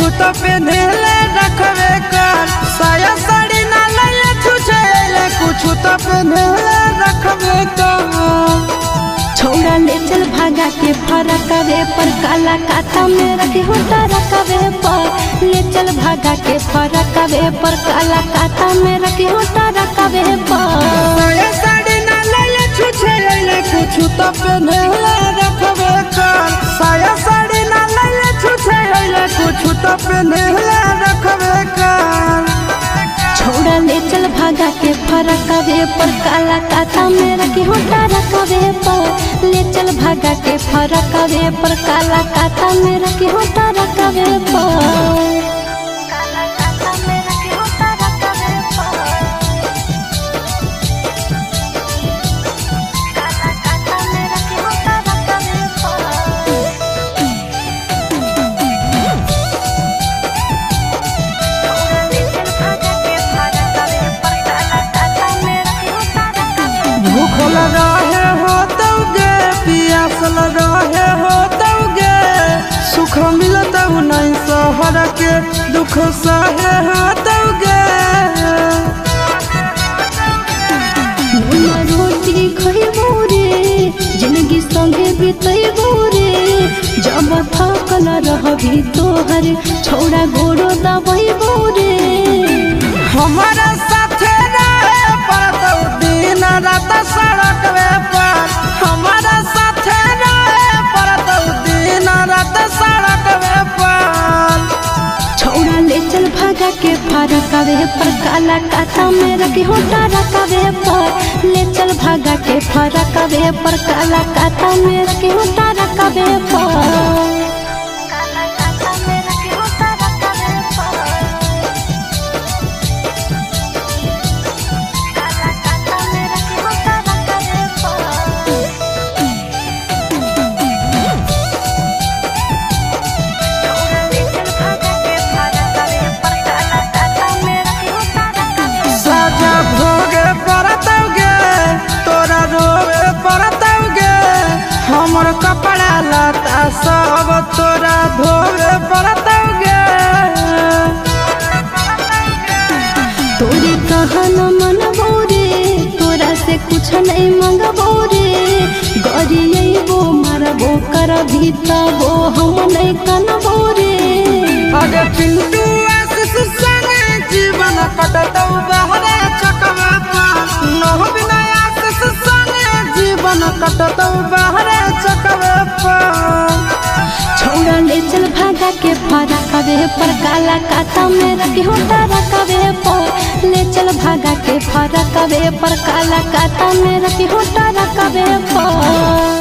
तो पेन्हले रखबे कर साया साड़ी ना ले छुछे कुछ तो पेन्हले रखबे कर। छोड़ा ले चल भागा के फरकवे पर काला काता में रखे होता रखवे पर ले चल भागा के फरकवे पर काला काता में रखे होता रखवे पर साया साड़ी ना ले छुछे कुछ तो पेन्हले रखबे कर साया साड़ी ना ले छुछे कुछ तो पेन्हले रखबे कर। छोड़ा ले चल भागा के फरकवे पर काला काता में रखे होता रखवे पर ले चल भागा के फरकवे पर काला काता में रखे होता रखवे पर। भूखल रहे हो तौगे पियासल रहे हो तौगे सुख मिलत नहीं शहर के दुख सहे हो तौगे। रोटी खइबो रे जिंदगी संगे बितैबो रे जब थकल रहबी तोहर छोड़ा गोरो दबैबो रे। हमारा साथे रहे पड़तौ दिन रात सड़क पर हमारा साथे रहे पड़तौ दिन रात सड़क पर। छोड़ा ले चल भागा के फरकवे पर काला काता में रखे होता रखवे पर ले चल भागा के फरकवे पर काला काता में रखे होता रखवे पर। भोगे पड़तौगे तोरा रोवे पड़तौगे हमर कपड़ा लता सब तोरा धोवे पड़तौगे। तोरे कहन मनबो रे तोरा से कुछ नहीं मंगबो रे गरियबो मारबो करबी तबो हम नहीं कनबो रे। अगे पिंटू आशीष संगे जीवन कटतौ बहरे चकवे पर नह बिना आशीष संगे जीवन कटतौ बहरे चकवे पर। छोड़ा ले चल भागा के फरकवे पर काला काता में रखे होता रखवे पर ले चल भागा के फरकवे पर काला काता में रखे होता रखवे पर।